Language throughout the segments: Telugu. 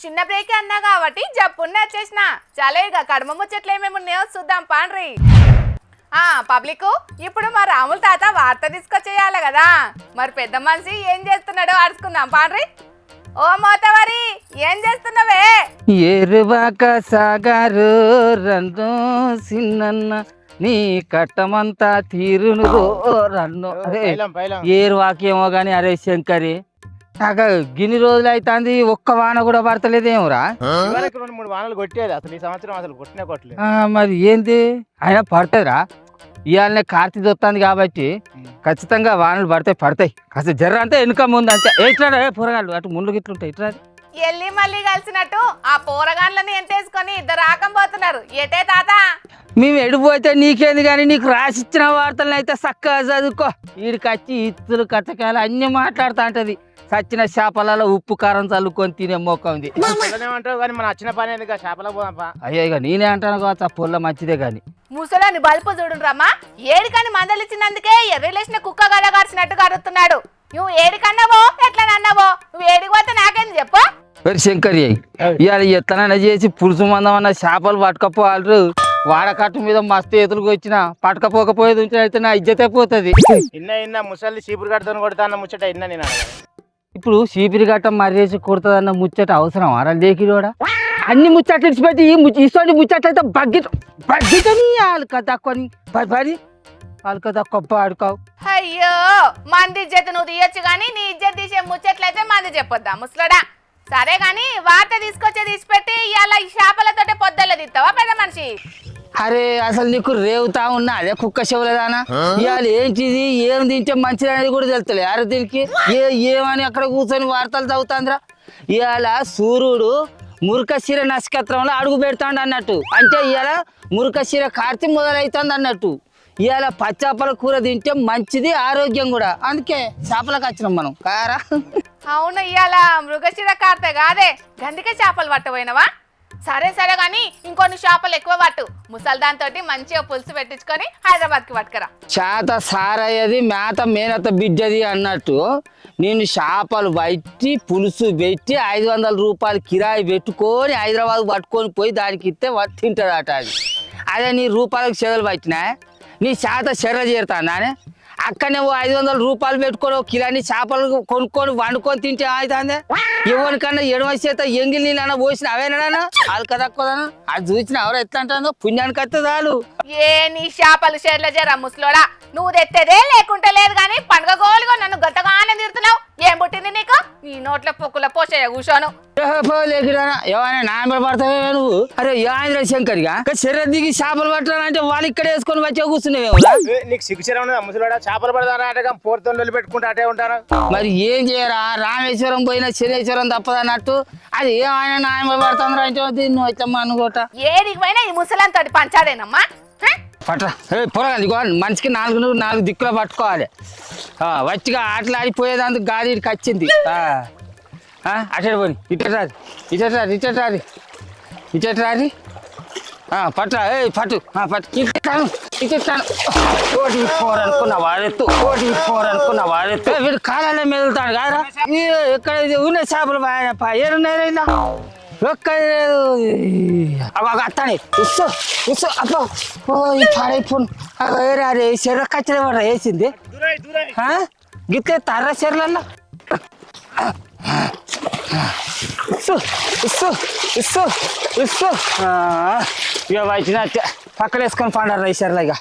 చిన్న బ్రేక్ అన్నా కాబట్టి జప్పున్న వచ్చేసిన చాలా ఇక కడమ ముచ్చట్లు ఏమేమి ఉన్నాయో చూద్దాం పాండ్రి. పబ్లిక్ ఇప్పుడు మా రాముల తాత వార్త తీసుకొచ్చేయాలి కదా, మరి పెద్ద మనిషి ఏం చేస్తున్నాడో అడుచుకుందాం పాండ్రి. ఓ మోతవరి ఏం చేస్తున్నావే? ఏరువాక సాగారు రన్ను సిన్న నీ కట్టమంతా తీరును రన్ను. అరే ఏరువాకేమో గాని అరే శంకరి నాకు గిన్ని రోజులు అవుతుంది ఒక్క వాన కూడా పడతలేదేమోరా. 2-3 వానలు కొట్టేది అసలు ఈ సంవత్సరం అసలు కొట్టినే కొట్టలేదు. మరి ఏంది అయినా పడుతుందిరా. ఇవాళనే కార్తీక వస్తుంది కాబట్టి ఖచ్చితంగా వానలు పడతాయి. కాస్త జర్ర అంతా వెనుక ముందు అంతే. ఎట్లా పొరగాళ్ళు అటు ముందు గిట్లుంటాయి ఇట్లా ఎల్లి మళ్ళీ కలిసినట్టు ఆ పోరగాళ్ళని ఎంతేసుకొని ఇద్దరు ఆకంపోతున్నారు. ఎటే తాత మేము ఎడిపోతే నీకేంది కానీ నీకు రాసిచ్చిన వార్తలను అయితే చక్కగా చదువుకో. వీడికి వచ్చి ఇత్తులు కచ్చకాయలు అన్ని మాట్లాడుతూ ఉంటది. సచ్చిన చేపలలో ఉప్పు కారం చల్లుకొని తినే మొక్క ఉంది. మన వచ్చిన పని చేపల పోదాంపా. అయ్యో ఇక నేనే అంటాను కావచ్చు, ఆ పొల్ల మంచిదే కానీ. ముసలాన్ని బల్పు చూడురమ్మా, ఏడికని మందలిచ్చినందుకే ఎర్రలేసిన కుక్క గద గార్చినట్టు కడుతున్నాడు. నువ్వు ఏడికన్నావో ఎట్లా అన్నావో, నువ్వు ఏడికి పోతే నాకేంది చెప్పు. శంకరి ఇవాళ ఎట్లనైనా చేసి పులుసు మందం అన్న చేపలు పట్టుకపోవాలి. వాడకట్టు మీద మస్తు ఎదురుకు వచ్చిన పట్టుకపోకపోయేది ఉంటే అయితే నా ఇజ్జతే పోతుంది. ముసలి చీపురు కట్టతో కొడతా అన్న ముచ్చట ఇన్నా నేను. ఇప్పుడు చీపిరి గట్ట మర్రేసి కొడుతుందన్న ముచ్చట అవసరం అరా లేకిడోడా? అన్ని ముచ్చట్లు ఇచ్చిపెట్టి ఇటువంటి ముచ్చట్లు అయితే బగ్గిటని వాళ్ళకి తక్కువని పడి వాళ్ళకి తక్కువ ఆడుకోవు. అయ్యో మంది ఇజ్జత్ నువ్వు తీయొచ్చు కానీ నీ ఇజ్జత్ తీసే ముచ్చట్లయితే మంది చెప్పొద్దా ముసలాడా. సరే గాని వార్త తీసుకొచ్చే తీసిపెట్టి ఇవాళ ఈ చేపలతోటే పొద్దుల్లో తీస్తావా పెద్ద మనిషి? అరే అసలు నీకు రేవుతా ఉన్నా అదే కుక్క చెవులదానా. ఇవాళ ఏంటిది ఏం తింటే మంచిది అనేది కూడా తెలుస్తలే. అరే దీనికి ఏమని అక్కడ కూర్చొని వార్తలు చదువుతాంద్రా. ఇవాళ సూర్యుడు మురుకశిర నక్షత్రంలో అడుగు పెడతాడు అన్నట్టు, అంటే ఇవాళ మురుకశిర కార్తీ మొదలవుతుంది అన్నట్టు. ఇవాళ పచ్చాపల కూర తింటే మంచిది, ఆరోగ్యం కూడా. అందుకే చేపలకు వచ్చినాం మనం కారా. అవును ఇవాళ మృగశిర కార్తె కాదే, గందికే చేపలు పట్టబోయినవా? సరే గాని ఇంకొన్ని చేపలు ఎక్కువ పట్టు. ముసల్దాంతో మంచిగా పులుసు పెట్టించుకొని హైదరాబాద్కి పట్టుకురా. చేత సారయ్యది మేత మేనత బిడ్డది అన్నట్టు నేను చేపలు పట్టి పులుసు పెట్టి 500 రూపాయలు కిరాయి పెట్టుకొని హైదరాబాద్ పట్టుకొని పోయి దానికి ఇస్తే తింటాడట. అదే నీ రూపాయలకు చెదలు పట్టినా నీ చేత చెర్ర చేరుతానే. అక్కడనే 500 రూపాయలు పెట్టుకొని కిరాని చేపలు కొనుక్కొని వండుకొని తింటే అవుతుంది. ఎవరికన్నా ఎడమ చేత ఎంగిల్ నీళ్ళన్నా పోసిన అవేనా వాళ్ళకి తక్కువదానా? అది చూసిన ఎవరు ఎట్లా అంటుందో పుణ్యానికి వస్తే చాలు. ఏ నీ చేపలు షేర్ల చేరా ముసలోడా, నువ్వు తెత్తేదే లేకుంటే లేదు కానీ పండుగ గోలుగా నన్ను గతగానే తిడుతున్నావు. ఏం పుట్టింది నీకు? నీ నోట్ల పొక్కుల పోసేయ కూర్చోను. ఏమైనా నాన్న పడతావే నువ్వు? అరే ఆంధ్ర శంకర్గా శరీర దిగి చేపలు పట్టాలంటే వాళ్ళు ఇక్కడ వేసుకొని వచ్చే కూర్చున్నావు. నీకు సిగ్గుచరం ముసలాడా? చేపలు పడతారా పోర్తోళ్ళు పెట్టుకుంటా అటే ఉంటారా? మరి ఏం చేయరా, రామేశ్వరం పోయినా శనేశ్వరం తప్పదన్నట్టు అది ఏమైనా నాయన పడుతుందిరా అంటే దీన్ని వచ్చా అనుకోట. ఏడికి పోయినా ఈ ముసలంతో పంచాడేనమ్మా. పట్రా పొరగా మనిషికి 4 దిక్కులో పట్టుకోవాలి. వచ్చిగా ఆటలు ఆడిపోయేదందుకు గాలికి వచ్చింది. అటే పోని ఇటరాది పట్రా పట్టు ఇట్టాను అనుకున్న వాడెత్తు వీడు కాలాలే మెదులుతాడు కాదా. ఎక్కడ ఉన్న చేపలు ఏడున్నాయి ఇలా ఒక్క అత్తానే ఉస్సు అబ్బా పాడైపోను. అరే చెర్ర కచ్చర పడ వేసింది గిట్లే తర్ర చెర్రల్లో ఇక వచ్చిన పక్కన వేసుకొని పండారు రైసర్లా. ఇక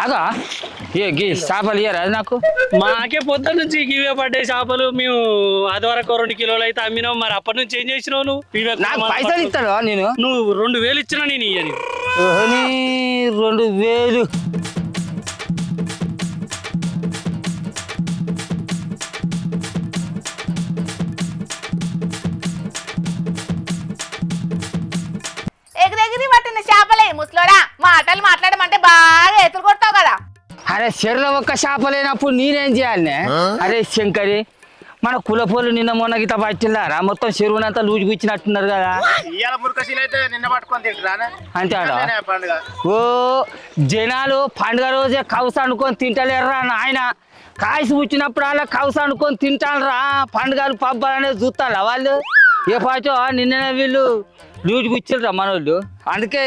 ఆగా గీ చేపలు ఇయ్యరా అది నాకు? మాకే పొద్దు నుంచి ఇవే పడ్డాయి చేపలు. మేము అది వరకు 2 కిలోలు అయితే అమ్మినావు. మరి అప్పటి నుంచి ఏం చేసినావు నువ్వు? నాకు పైసలు ఇస్తాడు నేను. నువ్వు 2000 ఇచ్చినా నేను ఇయ్యని. 2000 ఎగిరెగిరి పట్టిన చేపలే ముసలోడా. మాటలు మాట్లాడమంటే బాగా ఎత్తులు కొట్టావు కదా. అరే చెర్ల ఒక్క చేప లేనప్పుడు నేనేం చేయాలి? అరే శంకరి మన కులపోలు నిన్న మొన్న గిత పట్టిల్లారా? మొత్తం చెరువునంతా లూజు గుచ్చినట్టున్నారు కదా. అంతే ఓ జనాలు పండుగ రోజే కౌస అనుకొని తింటలేరా నాయన. కాయసి పుచ్చినప్పుడు అలా కవస అనుకొని తింటారా పండుగలు పబ్బాలు అనేది చూస్తారా వాళ్ళు ఏ పాచో నిన్ననే వీళ్ళు డ్యూటీకి ఇచ్చారు మనోళ్ళు అందుకే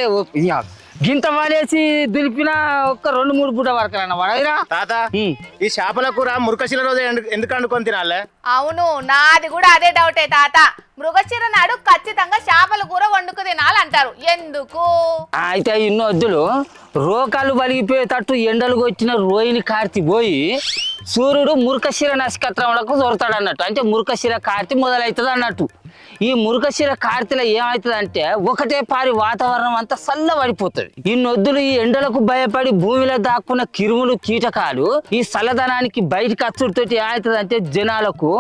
గింత వాలేసి దులిపిన ఒక్క 2-3 పూట వరకు అన్న వాడైరా తాత ఈ చేపల కూర మురకశిల రోజు ఎందుకు వండుకొని తినాలే? అవును నాది కూడా అదే డౌటే తాత. మృగశిర నాడు ఖచ్చితంగా చేపల కూర వండుకు తినాలంటారు, ఎందుకు? అయితే ఇన్నో వద్దులు రోకాలు బలిగిపోయేటట్టు ఎండలు వచ్చిన రోహిణి కార్తీ పోయి సూర్యుడు మురకశిర నక్షత్రంలకు దొరుకుతాడు అన్నట్టు, అంటే మురకశిర కార్తీ మొదలవుతుంది అన్నట్టు. ఈ మురకశిర కార్తీలో ఏమవుతుంది అంటే ఒకటే పారి వాతావరణం అంతా చల్లబడిపోతుంది. ఈ నొద్దులు ఈ ఎండలకు భయపడి భూమిలో దాక్కున్న కిరుములు కీటకాలు ఈ చల్లదనానికి బయటకు అచ్చుడితోటి ఏమవుతుంది అంటే జనాలకు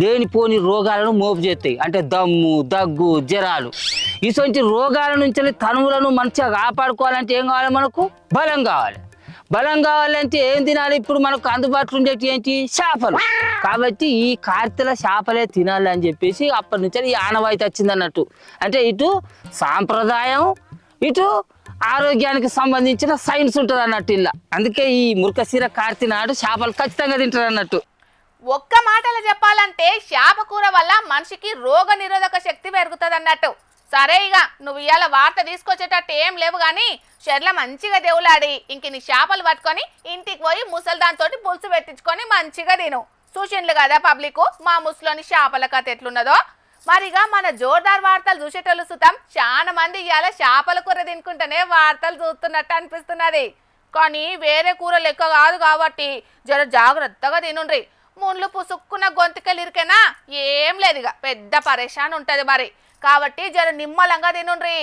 లేనిపోని రోగాలను మోపు చేస్తాయి, అంటే దమ్ము దగ్గు జ్వరాలు. ఇటువంటి రోగాల నుంచి తనువులను మంచిగా కాపాడుకోవాలంటే ఏం కావాలి? మనకు బలం కావాలి. బలం కావాలంటే ఏం తినాలి? ఇప్పుడు మనకు అందుబాటులో ఉండేటి ఏంటి? చేపలు. కాబట్టి ఈ కార్తీల చేపలే తినాలి అని చెప్పేసి అప్పటి నుంచి ఈ ఆనవాయితీ వచ్చింది అన్నట్టు. అంటే ఇటు సాంప్రదాయం, ఇటు ఆరోగ్యానికి సంబంధించిన సైన్స్ ఉంటుంది అన్నట్టు ఇలా. అందుకే ఈ మురకశిర కార్తీ నాడు చేపలు ఖచ్చితంగా తింటారు అన్నట్టు. ఒక్క మాటలో చెప్పాలంటే చేప కూర వల్ల మనిషికి రోగ నిరోధక శక్తి పెరుగుతుంది అన్నట్టు. సరే ఇక నువ్వు ఇవాళ వార్త తీసుకొచ్చేటట్టు ఏం లేవు కానీ చెర్ల మంచిగా దేవులాడి ఇంక నీ చేపలు పట్టుకొని ఇంటికి పోయి ముసల్దాంతో పులుసు పెట్టించుకొని మంచిగా తిను. చూసిండ్లు కదా పబ్లిక్ మా ముసులోని చేపల కథ ఎట్లున్నదో. మరిగా మన జోర్దార్ వార్తలు చూసేటోళ్ళు సుతం చాలా మంది ఇవాళ చేపల కూర తినుకుంటేనే వార్తలు చూస్తున్నట్టు అనిపిస్తున్నది. కానీ వేరే కూర లెక్క కాదు కాబట్టి జర జాగ్రత్తగా తినుండ్రి. ముళ్ళు పుసుక్కున్న గొంతుకెళ్ళి ఇరికేనా ఏం లేదు, ఇక పెద్ద పరేషాన్ ఉంటుంది మరి. కాబట్టి జర నిమ్మలంగా తినుండ్రి.